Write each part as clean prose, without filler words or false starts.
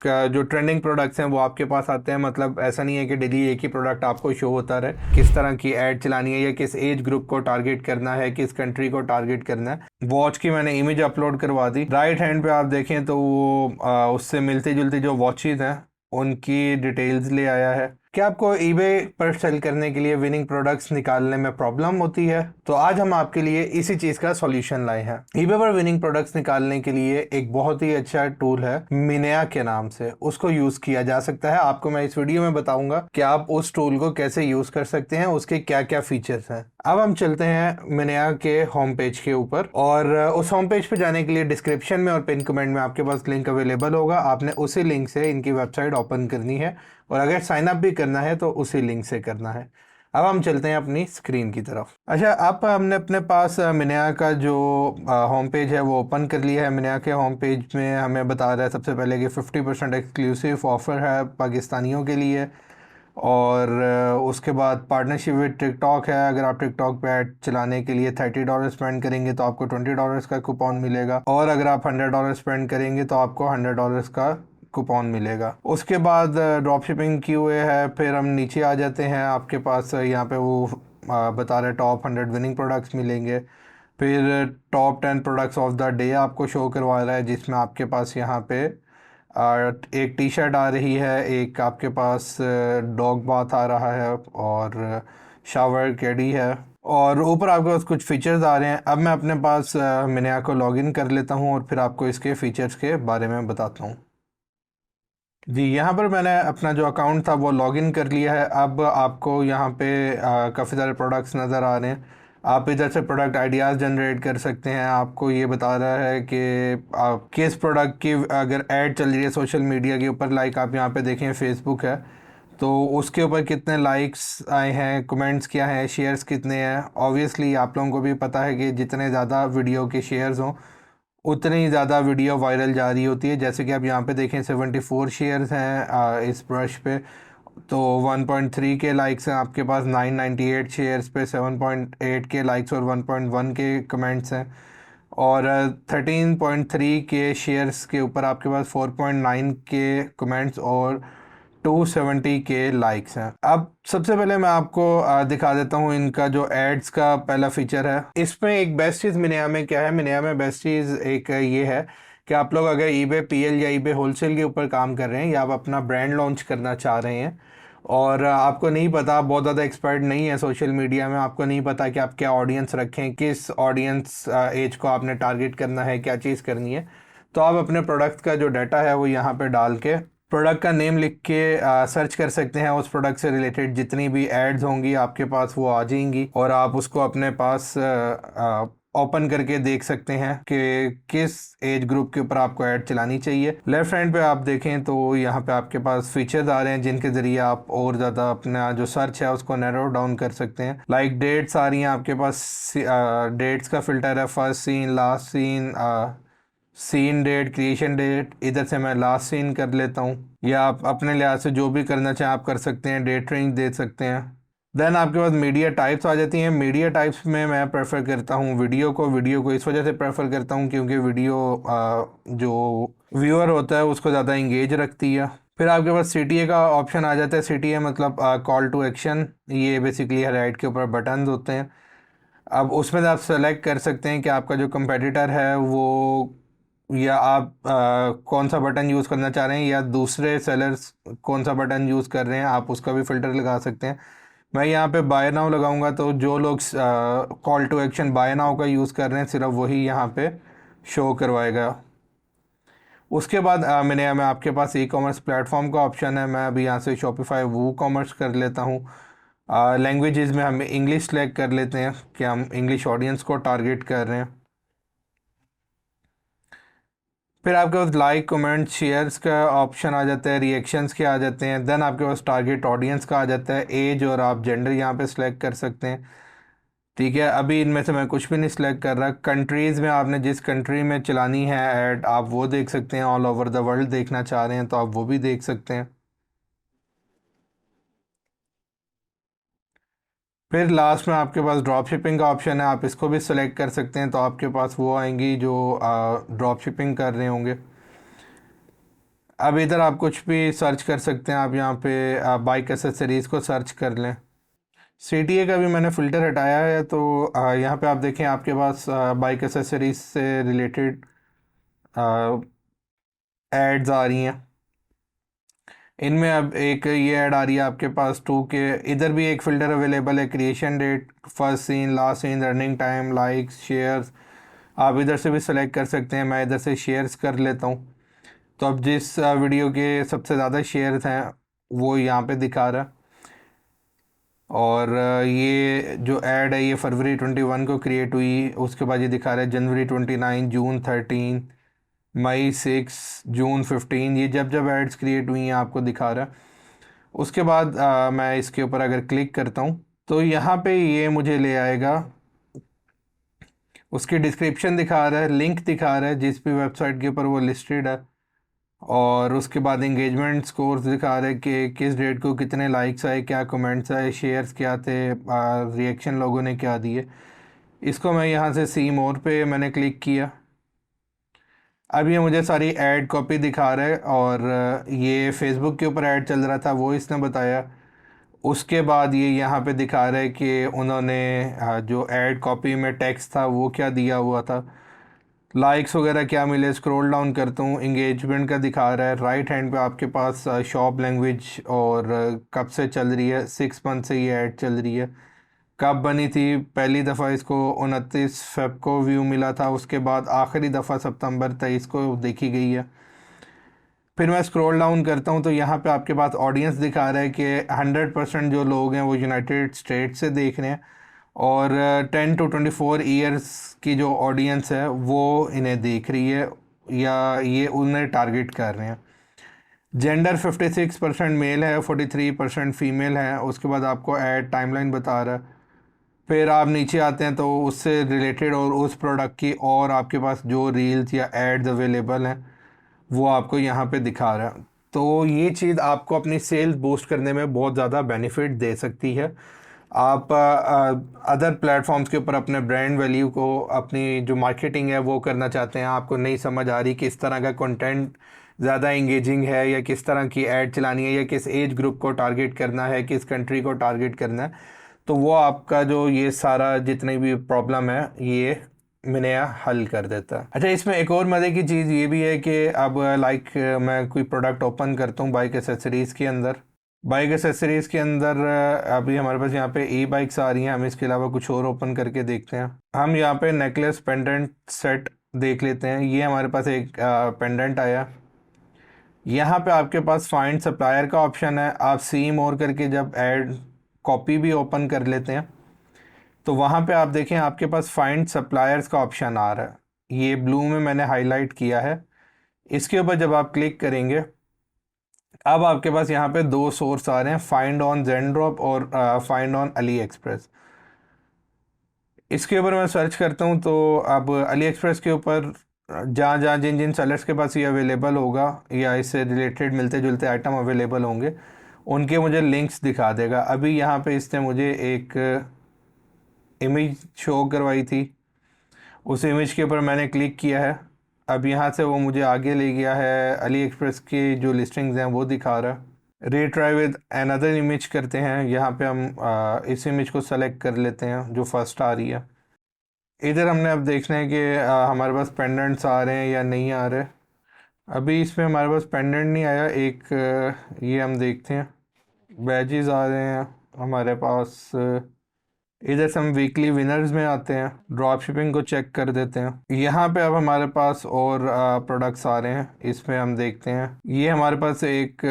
का जो trending products हैं वो आपके पास आते हैं। मतलब ऐसा नहीं है कि डेली एक ही प्रोडक्ट आपको शो होता रहे। किस तरह की ऐड चलानी है या किस एज ग्रुप को टारगेट करना है, किस कंट्री को टारगेट करना है। वॉच की मैंने इमेज अपलोड करवा दी। राइट हैंड पे आप देखें तो वो उससे मिलती जुलती जो वॉचेज हैं उनकी डिटेल्स ले आया है। क्या आपको ईबे पर सेल करने के लिए विनिंग प्रोडक्ट्स निकालने में प्रॉब्लम होती है? तो आज हम आपके लिए इसी चीज का सॉल्यूशन लाए हैं। ईबे पर विनिंग प्रोडक्ट्स निकालने के लिए एक बहुत ही अच्छा टूल है मिनेया के नाम से, उसको यूज किया जा सकता है। आपको मैं इस वीडियो में बताऊंगा कि आप उस टूल को कैसे यूज कर सकते हैं, उसके क्या क्या फीचर्स हैं। अब हम चलते हैं मिनेया के होम पेज के ऊपर, और उस होम पेज पे जाने के लिए डिस्क्रिप्शन में और पिन कमेंट में आपके पास लिंक अवेलेबल होगा। आपने उसी लिंक से इनकी वेबसाइट ओपन करनी है, और अगर साइन अप भी करना है तो उसी लिंक से करना है। अब हम चलते हैं अपनी स्क्रीन की तरफ। अच्छा, अब हमने अपने पास मिनेया का जो होम पेज है वो ओपन कर लिया है। मिनेया के होम पेज में हमें बता रहा है सबसे पहले कि 50% एक्सक्लूसिव ऑफ़र है पाकिस्तानियों के लिए, और उसके बाद पार्टनरशिप विद टिकटॉक है। अगर आप टिकटॉक पे ऐड चलाने के लिए $30 स्पेंड करेंगे तो आपको $20 का कूपन मिलेगा, और अगर आप $100 स्पेंड करेंगे तो आपको $100 का कूपन मिलेगा। उसके बाद ड्रॉप शिपिंग क्यूए है। फिर हम नीचे आ जाते हैं, आपके पास यहाँ पे वो बता रहे टॉप 100 विनिंग प्रोडक्ट्स मिलेंगे। फिर top 10 products of the day आपको शो करवा रहा है, जिसमें आपके पास यहाँ पे एक टी शर्ट आ रही है, एक आपके पास डॉग बाथ आ रहा है, और शावर कैडी है, और ऊपर आपके पास कुछ फीचर्स आ रहे हैं। अब मैं अपने पास मिनेया को लॉगिन कर लेता हूँ और फिर आपको इसके फीचर्स के बारे में बताता हूँ। जी, यहाँ पर मैंने अपना जो अकाउंट था वो लॉगिन कर लिया है। अब आपको यहाँ पे काफ़ी सारे प्रोडक्ट्स नज़र आ रहे हैं। आप इधर से प्रोडक्ट आइडियाज़ जनरेट कर सकते हैं। आपको ये बता रहा है कि आप किस प्रोडक्ट की अगर ऐड चल रही है सोशल मीडिया के ऊपर, लाइक आप यहाँ पे देखें फेसबुक है तो उसके ऊपर कितने लाइक्स आए हैं, कमेंट्स क्या हैं, शेयर्स कितने हैं। ऑब्वियसली आप लोगों को भी पता है कि जितने ज़्यादा वीडियो के शेयर्स हों उतनी ही ज़्यादा वीडियो वायरल जा रही होती है। जैसे कि आप यहाँ पे देखें 74 शेयर्स हैं इस ब्रश पे, तो 1.3 के लाइक्स हैं आपके पास। 998 शेयर्स पे 7.8 के लाइक्स और 1.1 के कमेंट्स हैं, और 13.3 के शेयर्स के ऊपर आपके पास 4.9 के कमेंट्स और 270 के लाइक्स हैं। अब सबसे पहले मैं आपको दिखा देता हूँ इनका जो एड्स का पहला फीचर है। इसमें एक बेस्ट चीज़ मिनेया में क्या है, मिनेया में बेस्ट चीज़ एक ये है कि आप लोग अगर ईबे पीएल या ईबे होलसेल के ऊपर काम कर रहे हैं, या आप अपना ब्रांड लॉन्च करना चाह रहे हैं, और आपको नहीं पता, आप बहुत ज़्यादा एक्सपर्ट नहीं है सोशल मीडिया में, आपको नहीं पता कि आप क्या ऑडियंस रखें, किस ऑडियंस एज को आपने टारगेट करना है, क्या चीज़ करनी है, तो आप अपने प्रोडक्ट का जो डाटा है वो यहाँ पे डाल के प्रोडक्ट का नेम लिख के सर्च कर सकते हैं। उस प्रोडक्ट से रिलेटेड जितनी भी एड्स होंगी आपके पास वो आ जाएंगी, और आप उसको अपने पास ओपन करके देख सकते हैं कि किस एज ग्रुप के ऊपर आपको ऐड चलानी चाहिए। लेफ्ट हैंड पे आप देखें तो यहाँ पे आपके पास फीचर्स आ रहे हैं जिनके ज़रिए आप और ज़्यादा अपना जो सर्च है उसको नैरो डाउन कर सकते हैं। लाइक डेट्स आ रही हैं आपके पास, डेट्स का फ़िल्टर है, first seen, last seen, seen date, creation date. इधर से मैं लास्ट सीन कर लेता हूँ, या आप अपने लिहाज से जो भी करना चाहें आप कर सकते हैं। डेट रेंज दे सकते हैं। देन आपके पास मीडिया टाइप्स आ जाती हैं। मीडिया टाइप्स में मैं प्रेफर करता हूँ वीडियो को इस वजह से प्रेफर करता हूँ क्योंकि वीडियो जो व्यूअर होता है उसको ज़्यादा इंगेज रखती है। फिर आपके पास सीटीए का ऑप्शन आ जाता है। सीटीए मतलब कॉल टू एक्शन, ये बेसिकली राइट के ऊपर बटन होते हैं। अब उसमें से आप सेलेक्ट कर सकते हैं कि आपका जो कंपेटिटर है वो, या आप कौन सा बटन यूज़ करना चाह रहे हैं, या दूसरे सेलर्स कौन सा बटन यूज़ कर रहे हैं, आप उसका भी फ़िल्टर लगा सकते हैं। मैं यहाँ पे बाय नाउ लगाऊंगा, तो जो लोग call to action buy now का यूज़ कर रहे हैं सिर्फ वही यहाँ पे शो करवाएगा। उसके बाद मैं आपके पास ई कॉमर्स प्लेटफॉर्म का ऑप्शन है। मैं अभी यहाँ से शॉपिफाई वू कॉमर्स कर लेता हूँ। लैंग्वेजेस में हम इंग्लिश सेलेक्ट कर लेते हैं कि हम इंग्लिश ऑडियंस को टारगेट कर रहे हैं। फिर आपके पास लाइक, कमेंट, शेयर्स का ऑप्शन आ जाता है, रिएक्शंस के आ जाते हैं। देन आपके पास टारगेट ऑडियंस का आ जाता है, एज और आप जेंडर यहाँ पे सिलेक्ट कर सकते हैं। ठीक है, अभी इनमें से मैं कुछ भी नहीं सिलेक्ट कर रहा। कंट्रीज़ में आपने जिस कंट्री में चलानी है ऐड आप वो देख सकते हैं। ऑल ओवर द वर्ल्ड देखना चाह रहे हैं तो आप वो भी देख सकते हैं। फिर लास्ट में आपके पास ड्रॉप शिपिंग का ऑप्शन है, आप इसको भी सिलेक्ट कर सकते हैं, तो आपके पास वो आएंगी जो ड्रॉप शिपिंग कर रहे होंगे। अब इधर आप कुछ भी सर्च कर सकते हैं। आप यहाँ पे बाइक एसेसरीज़ को सर्च कर लें। CTA का भी मैंने फ़िल्टर हटाया है, तो यहाँ पे आप देखें आपके पास बाइक एसेसरीज से रिलेटेड एड्स आ रही हैं। इनमें अब एक ये ऐड आ रही है आपके पास 2 के। इधर भी एक फ़िल्टर अवेलेबल है, creation date, first seen, last seen, running time, likes, shares. आप इधर से भी सेलेक्ट कर सकते हैं। मैं इधर से शेयर्स कर लेता हूँ। तो अब जिस वीडियो के सबसे ज़्यादा शेयर्स हैं वो यहाँ पे दिखा रहा है। और ये जो ऐड है ये फरवरी 21 को क्रिएट हुई। उसके बाद ये दिखा रहा है जनवरी 29, जून 13, मई 6, जून 15। ये जब जब एड्स क्रिएट हुई हैं आपको दिखा रहा है। उसके बाद मैं इसके ऊपर अगर क्लिक करता हूँ तो यहाँ पे ये मुझे ले आएगा, उसकी डिस्क्रिप्शन दिखा रहा है, लिंक दिखा रहा है जिस भी वेबसाइट के ऊपर वो लिस्टेड है। और उसके बाद इंगेजमेंट स्कोर्स दिखा रहे कि किस डेट को कितने लाइक्स आए, क्या कमेंट्स आए, शेयर्स क्या थे, रिएक्शन लोगों ने क्या दिए। इसको मैं यहाँ से सी मोर पे मैंने क्लिक किया। अब ये मुझे सारी ऐड कॉपी दिखा रहा है। और ये फेसबुक के ऊपर ऐड चल रहा था वो इसने बताया। उसके बाद ये यहाँ पे दिखा रहा है कि उन्होंने जो ऐड कॉपी में टेक्स्ट था वो क्या दिया हुआ था, लाइक्स वगैरह क्या मिले। स्क्रॉल डाउन करता हूँ, इंगेजमेंट का दिखा रहा है। राइट हैंड पे आपके पास शॉप लैंग्वेज और कब से चल रही है, 6 मंथ से ये ऐड चल रही है। कब बनी थी, पहली दफ़ा इसको 29 फ़ेब को व्यू मिला था। उसके बाद आखिरी दफ़ा सितंबर 23 को देखी गई है। फिर मैं स्क्रॉल डाउन करता हूँ तो यहाँ पे आपके पास ऑडियंस दिखा रहा है कि 100% जो लोग हैं वो यूनाइटेड स्टेट्स से देख रहे हैं। और 10 to 24 ईयर्स की जो ऑडियंस है वो इन्हें देख रही है या ये उन्हें टारगेट कर रहे हैं। जेंडर 56% मेल है, 43% फीमेल है। उसके बाद आपको ऐड टाइमलाइन बता रहा है। फिर आप नीचे आते हैं तो उससे रिलेटेड और उस प्रोडक्ट की और आपके पास जो रील्स या एड्स अवेलेबल हैं वो आपको यहाँ पे दिखा रहा है। तो ये चीज़ आपको अपनी सेल्स बूस्ट करने में बहुत ज़्यादा बेनिफिट दे सकती है। आप अदर प्लेटफॉर्म्स के ऊपर अपने ब्रांड वैल्यू को, अपनी जो मार्केटिंग है वो करना चाहते हैं, आपको नहीं समझ आ रही किस तरह का कंटेंट ज़्यादा इंगेजिंग है या किस तरह की ऐड चलानी है या किस एज ग्रुप को टारगेट करना है, किस कंट्री को टारगेट करना है, तो वो आपका जो ये सारा जितनी भी प्रॉब्लम है ये मैंने हल कर देता है। अच्छा, इसमें एक और मज़े की चीज़ ये भी है कि अब लाइक मैं कोई प्रोडक्ट ओपन करता हूँ बाइक एसेसरीज़ के अंदर। बाइक एसेसरीज़ के अंदर अभी हमारे पास यहाँ पे ई बाइक्स आ रही हैं। हम इसके अलावा कुछ और ओपन करके देखते हैं। हम यहाँ पे नेकलेस पेंडेंट सेट देख लेते हैं। ये हमारे पास एक पेंडेंट आया। यहाँ पे आपके पास फाइंड सप्लायर का ऑप्शन है। आप सी मोर करके जब ऐड कॉपी भी ओपन कर लेते हैं तो वहाँ पे आप देखें आपके पास फाइंड सप्लायर्स का ऑप्शन आ रहा है। ये ब्लू में मैंने हाईलाइट किया है। इसके ऊपर जब आप क्लिक करेंगे अब आपके पास यहाँ पे 2 सोर्स आ रहे हैं, फाइंड ऑन ज़ेनड्रॉप और फाइंड ऑन अली एक्सप्रेस। इसके ऊपर मैं सर्च करता हूँ तो अब अली एक्सप्रेस के ऊपर जहाँ जहाँ जिन जिन सेलर्स के पास ये अवेलेबल होगा या इससे रिलेटेड मिलते जुलते आइटम अवेलेबल होंगे उनके मुझे लिंक्स दिखा देगा। अभी यहाँ पे इसने मुझे एक इमेज शो करवाई थी, उस इमेज के ऊपर मैंने क्लिक किया है। अब यहाँ से वो मुझे आगे ले गया है, अली एक्सप्रेस की जो लिस्टिंग्स हैं वो दिखा रहा है। रीट्राई विद अनदर इमेज करते हैं। यहाँ पे हम इस इमेज को सेलेक्ट कर लेते हैं जो फर्स्ट आ रही है। इधर हमने अब देखना है कि हमारे पास पेंडेंट्स आ रहे हैं या नहीं आ रहे। अभी इसमें हमारे पास पेंडेंट नहीं आया। एक ये हम देखते हैं, बैजेस आ रहे हैं हमारे पास। इधर से हम वीकली विनर्स में आते हैं, ड्रॉप शिपिंग को चेक कर देते हैं। यहाँ पे अब हमारे पास और प्रोडक्ट्स आ रहे हैं। इसमें हम देखते हैं ये हमारे पास एक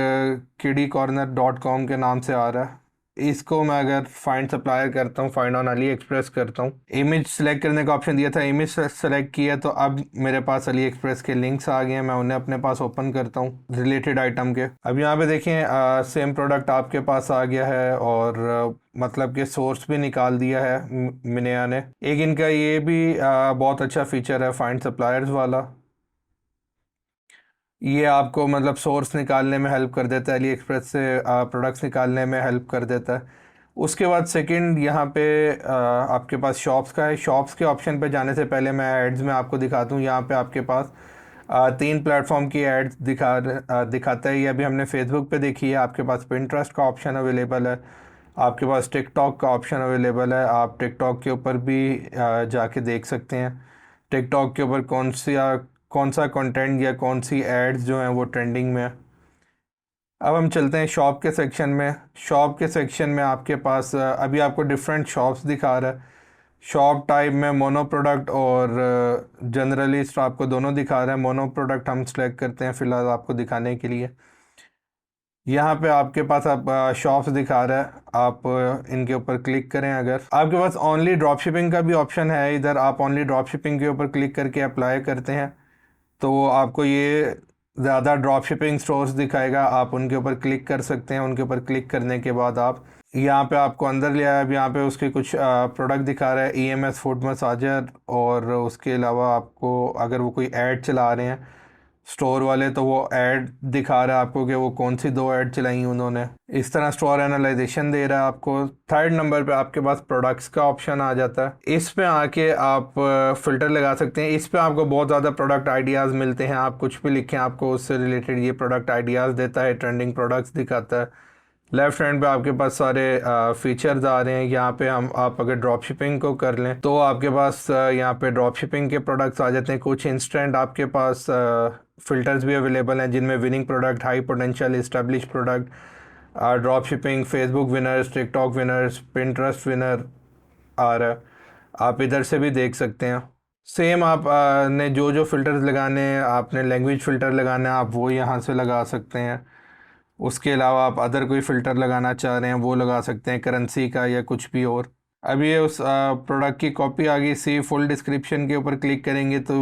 kidicorner.com के नाम से आ रहा है। इसको मैं अगर फाइंड सप्लायर करता हूँ, फाइंड ऑन अली एक्सप्रेस करता हूँ, इमेज सेलेक्ट करने का ऑप्शन दिया था, इमेज सेलेक्ट किया तो अब मेरे पास अली एक्सप्रेस के लिंक्स आ गए हैं। मैं उन्हें अपने पास ओपन करता हूँ रिलेटेड आइटम के। अब यहाँ पे देखें सेम प्रोडक्ट आपके पास आ गया है और मतलब कि सोर्स भी निकाल दिया है मिनिया ने। एक इनका ये भी बहुत अच्छा फीचर है फाइंड सप्लायर्स वाला। ये आपको मतलब सोर्स निकालने में हेल्प कर देता है, अली एक्सप्रेस से प्रोडक्ट्स निकालने में हेल्प कर देता है। उसके बाद सेकंड यहाँ पे आपके पास शॉप्स का है। शॉप्स के ऑप्शन पे जाने से पहले मैं एड्स में आपको दिखाता हूँ। यहाँ पे आपके पास 3 प्लेटफॉर्म की एड्स दिखाता है। ये अभी हमने फेसबुक पे देखी है। आपके पास पिंटरेस्ट का ऑप्शन अवेलेबल है, आपके पास टिकटॉक का ऑप्शन अवेलेबल है। आप टिकटॉक के ऊपर भी जाके देख सकते हैं टिकटॉक के ऊपर कौन सा कंटेंट या कौन सी एड्स जो हैं वो ट्रेंडिंग में है। अब हम चलते हैं शॉप के सेक्शन में। शॉप के सेक्शन में आपके पास अभी आपको डिफरेंट शॉप्स दिखा रहा है। शॉप टाइप में मोनो प्रोडक्ट और जनरलिस्ट आपको दोनों दिखा रहा है। मोनो प्रोडक्ट हम सेलेक्ट करते हैं फ़िलहाल आपको दिखाने के लिए। यहाँ पे आपके पास आप शॉप्स दिखा रहा है, आप इनके ऊपर क्लिक करें। अगर आपके पास ओनली ड्रॉप शिपिंग का भी ऑप्शन है, इधर आप ओनली ड्रॉप शिपिंग के ऊपर क्लिक करके अप्लाई करते हैं तो आपको ये ज़्यादा ड्रॉप शिपिंग स्टोर्स दिखाएगा। आप उनके ऊपर क्लिक कर सकते हैं। उनके ऊपर क्लिक करने के बाद आप यहाँ पे आपको अंदर ले आया। अब यहाँ पे उसके कुछ प्रोडक्ट दिखा रहा है, EMS फुट मसाजर। और उसके अलावा आपको अगर वो कोई ऐड चला रहे हैं स्टोर वाले तो वो ऐड दिखा रहा है आपको कि वो कौन सी 2 ऐड चलाई उन्होंने। इस तरह स्टोर एनालाइजेशन दे रहा है आपको। थर्ड नंबर पे आपके पास प्रोडक्ट्स का ऑप्शन आ जाता है। इस पे आके आप फ़िल्टर लगा सकते हैं। इस पे आपको बहुत ज़्यादा प्रोडक्ट आइडियाज़ मिलते हैं। आप कुछ भी लिखें आपको उससे रिलेटेड ये प्रोडक्ट आइडियाज़ देता है, ट्रेंडिंग प्रोडक्ट्स दिखाता है। लेफ्ट हैंड पे आपके पास सारे फीचर्स आ रहे हैं। यहाँ पे आप अगर ड्रॉप शिपिंग को कर लें तो आपके पास यहाँ पे ड्रॉप शिपिंग के प्रोडक्ट्स आ जाते हैं। कुछ इंस्टेंट आपके पास फ़िल्टर्स भी अवेलेबल हैं जिनमें winning product, high potential, establish product, drop shipping, Facebook winners, TikTok winners, Pinterest winner आ रहा है। आप इधर से भी देख सकते हैं। सेम आप ने जो फ़िल्टर्स लगाने हैं, आपने लैंग्वेज फ़िल्टर लगाना है आप वो यहाँ से लगा सकते हैं। उसके अलावा आप अदर कोई फ़िल्टर लगाना चाह रहे हैं वो लगा सकते हैं, करेंसी का या कुछ भी और। अब ये उस प्रोडक्ट की कॉपी आ गई। सी फुल डिस्क्रिप्शन के ऊपर क्लिक करेंगे तो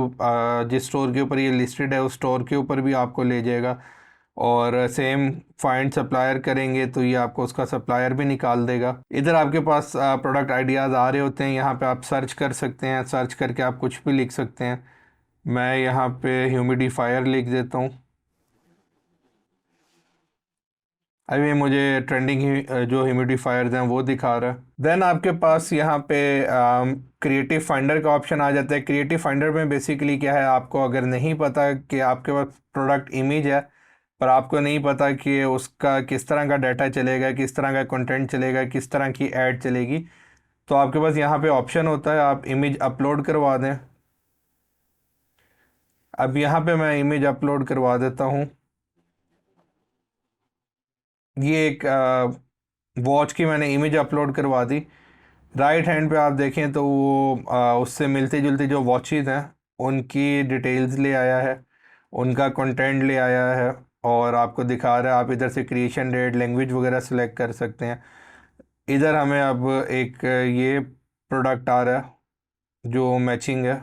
जिस स्टोर के ऊपर ये लिस्टेड है उस स्टोर के ऊपर भी आपको ले जाएगा। और सेम फाइंड सप्लायर करेंगे तो ये आपको उसका सप्लायर भी निकाल देगा। इधर आपके पास प्रोडक्ट आइडियाज़ आ रहे होते हैं। यहाँ पे आप सर्च कर सकते हैं। सर्च करके आप कुछ भी लिख सकते हैं। मैं यहाँ पे ह्यूमिडिफायर लिख देता हूँ। अभी मुझे ट्रेंडिंग जो ह्यूमिडिफायर्स हैं वो दिखा रहा है। देन आपके पास यहाँ पे क्रिएटिव फाइंडर का ऑप्शन आ जाता है। क्रिएटिव फाइंडर में बेसिकली क्या है, आपको अगर नहीं पता कि आपके पास प्रोडक्ट इमेज है पर आपको नहीं पता कि उसका किस तरह का डाटा चलेगा, किस तरह का कंटेंट चलेगा, किस तरह की ऐड चलेगी, तो आपके पास यहाँ पे ऑप्शन होता है आप इमेज अपलोड करवा दें। अब यहाँ पे मैं इमेज अपलोड करवा देता हूँ। ये एक वॉच की मैंने इमेज अपलोड करवा दी। राइट हैंड पे आप देखें तो वो उससे मिलती जुलती जो वॉचेज़ हैं उनकी डिटेल्स ले आया है, उनका कंटेंट ले आया है और आपको दिखा रहा है। आप इधर से क्रिएशन डेट, लैंग्वेज वगैरह सेलेक्ट कर सकते हैं। इधर हमें अब एक ये प्रोडक्ट आ रहा है जो मैचिंग है,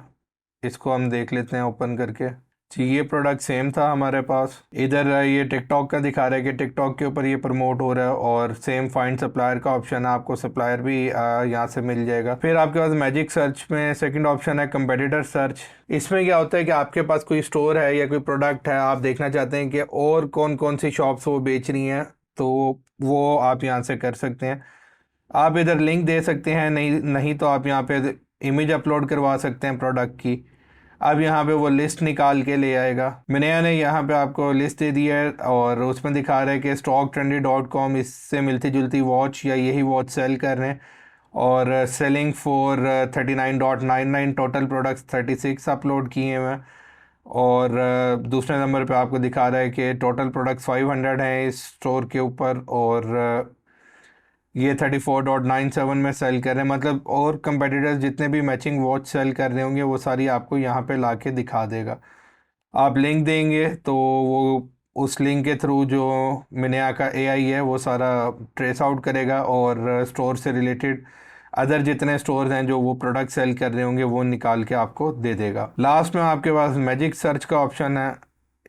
इसको हम देख लेते हैं ओपन करके। जी ये प्रोडक्ट सेम था हमारे पास। इधर ये टिकटॉक का दिखा रहा है कि टिकटॉक के ऊपर ये प्रमोट हो रहा है और सेम फाइंड सप्लायर का ऑप्शन है, आपको सप्लायर भी यहाँ से मिल जाएगा। फिर आपके पास मैजिक सर्च में सेकंड ऑप्शन है कंपेटिटर सर्च। इसमें क्या होता है कि आपके पास कोई स्टोर है या कोई प्रोडक्ट है, आप देखना चाहते हैं कि और कौन कौन सी शॉप्स वो बेच रही हैं तो वो आप यहाँ से कर सकते हैं। आप इधर लिंक दे सकते हैं, नहीं नहीं तो आप यहाँ पे इमेज अपलोड करवा सकते हैं प्रोडक्ट की। अब यहाँ पे वो लिस्ट निकाल के ले आएगा। मिनेया ने यहाँ पे आपको लिस्ट दे दी है और उसमें दिखा रहा है कि StockTrendy.com इससे मिलती जुलती वॉच या यही वॉच सेल कर रहे हैं और selling for 39.99, total products 36 upload किए हुए हैं। और दूसरे नंबर पे आपको दिखा रहा है कि टोटल प्रोडक्ट्स 500 हैं इस स्टोर के ऊपर और ये 34.97 में सेल कर रहे हैं। मतलब और कंपेटिटर्स जितने भी मैचिंग वॉच सेल कर रहे होंगे वो सारी आपको यहाँ पे ला के दिखा देगा। आप लिंक देंगे तो वो उस लिंक के थ्रू जो मिनिया का AI है वो सारा ट्रेस आउट करेगा और स्टोर से रिलेटेड अदर जितने स्टोर्स हैं जो वो प्रोडक्ट सेल कर रहे होंगे वो निकाल के आपको दे देगा। लास्ट में आपके पास मैजिक सर्च का ऑप्शन है।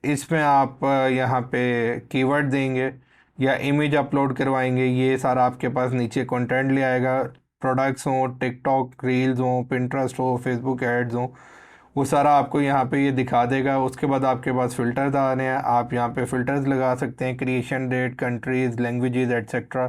इसमें आप यहाँ पे कीवर्ड देंगे या इमेज अपलोड करवाएंगे, ये सारा आपके पास नीचे कंटेंट ले आएगा। प्रोडक्ट्स हों, टिकटॉक रील्स हों, पिंटरेस्ट हो, फेसबुक एड्स हों, वो सारा आपको यहाँ पे ये दिखा देगा। उसके बाद आपके पास फ़िल्टर्स आ रहे हैं, आप यहाँ पे फ़िल्टर्स लगा सकते हैं, creation date, countries, languages etcetera.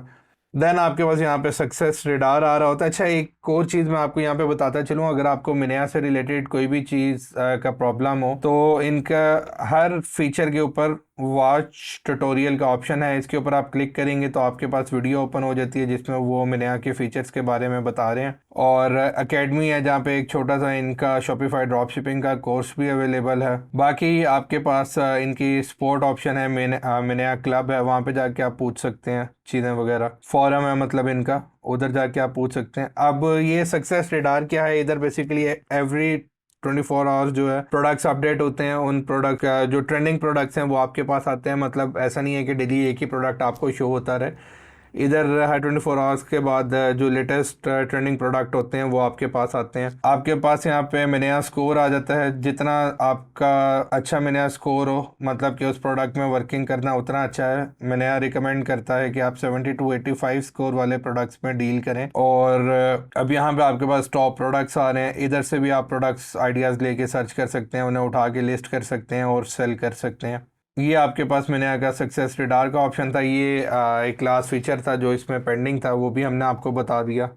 Then आपके पास यहाँ पे सक्सेस रेडार आ रहा होता है। अच्छा, एक और चीज़ मैं आपको यहाँ पे बताता चलूँ, अगर आपको मिनिया से रिलेटेड कोई भी चीज़ का प्रॉब्लम हो तो इनका हर फीचर के ऊपर वॉच ट्यूटोरियल का ऑप्शन है। इसके ऊपर आप क्लिक करेंगे तो आपके पास वीडियो ओपन हो जाती है जिसमें वो मिनिया के फीचर्स के बारे में बता रहे हैं। और एकेडमी है जहाँ पे एक छोटा सा इनका शॉपिफाई ड्रॉप शिपिंग का कोर्स भी अवेलेबल है। बाकी आपके पास इनकी सपोर्ट ऑप्शन है, मिनिया क्लब है, वहाँ पे जाके आप पूछ सकते हैं चीज़ें वगैरह। फॉरम है मतलब इनका, उधर जाके आप पूछ सकते हैं। अब ये सक्सेस रेडार क्या है, इधर बेसिकली एवरी 24 आवर्स जो है प्रोडक्ट्स अपडेट होते हैं। उन प्रोडक्ट जो ट्रेंडिंग प्रोडक्ट्स हैं वो आपके पास आते हैं। मतलब ऐसा नहीं है कि डेली एक ही प्रोडक्ट आपको शो होता रहे। इधर हर 24 आवर्स के बाद जो लेटेस्ट ट्रेंडिंग प्रोडक्ट होते हैं वो आपके पास आते हैं। आपके पास यहाँ पे मिनिया स्कोर आ जाता है। जितना आपका अच्छा मिनिया स्कोर हो, मतलब कि उस प्रोडक्ट में वर्किंग करना उतना अच्छा है। मिनिया रिकमेंड करता है कि आप 70 to 85 स्कोर वाले प्रोडक्ट्स में डील करें। और अब यहाँ पे आपके पास टॉप प्रोडक्ट्स आ रहे हैं। इधर से भी आप प्रोडक्ट्स आइडियाज़ लेके सर्च कर सकते हैं, उन्हें उठा के लिस्ट कर सकते हैं और सेल कर सकते हैं। ये आपके पास मिनिया का सक्सेस रेडार का ऑप्शन था। ये एक क्लास फीचर था जो इसमें पेंडिंग था, वो भी हमने आपको बता दिया।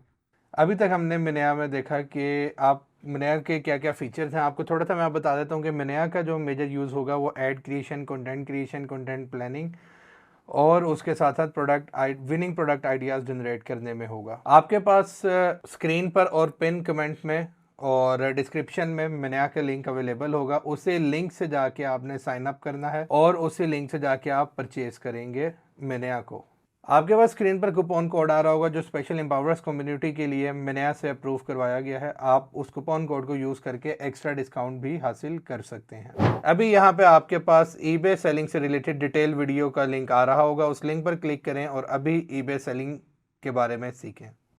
अभी तक हमने मिनिया में देखा कि आप मिनिया के क्या क्या फीचर्स हैं। आपको थोड़ा सा मैं बता देता हूँ कि मिनिया का जो मेजर यूज़ होगा वो ऐड क्रिएशन, कंटेंट प्लानिंग और उसके साथ साथ विनिंग प्रोडक्ट आइडियाज़ जनरेट करने में होगा। आपके पास स्क्रीन पर और पिन कमेंट में और डिस्क्रिप्शन में मिनिया का लिंक अवेलेबल होगा। उसी लिंक से जाके आपने साइन अप करना है और उसी लिंक से जाके आप परचेज करेंगे मिनिया को। आपके पास स्क्रीन पर कूपन कोड आ रहा होगा जो स्पेशल एम्पावर्स कम्युनिटी के लिए मिनिया से अप्रूव करवाया गया है। आप उस कूपन कोड को यूज़ करके एक्स्ट्रा डिस्काउंट भी हासिल कर सकते हैं। अभी यहाँ पे आपके पास ईबे सेलिंग से रिलेटेड डिटेल वीडियो का लिंक आ रहा होगा, उस लिंक पर क्लिक करें और अभी ईबे सेलिंग के बारे में सीखें।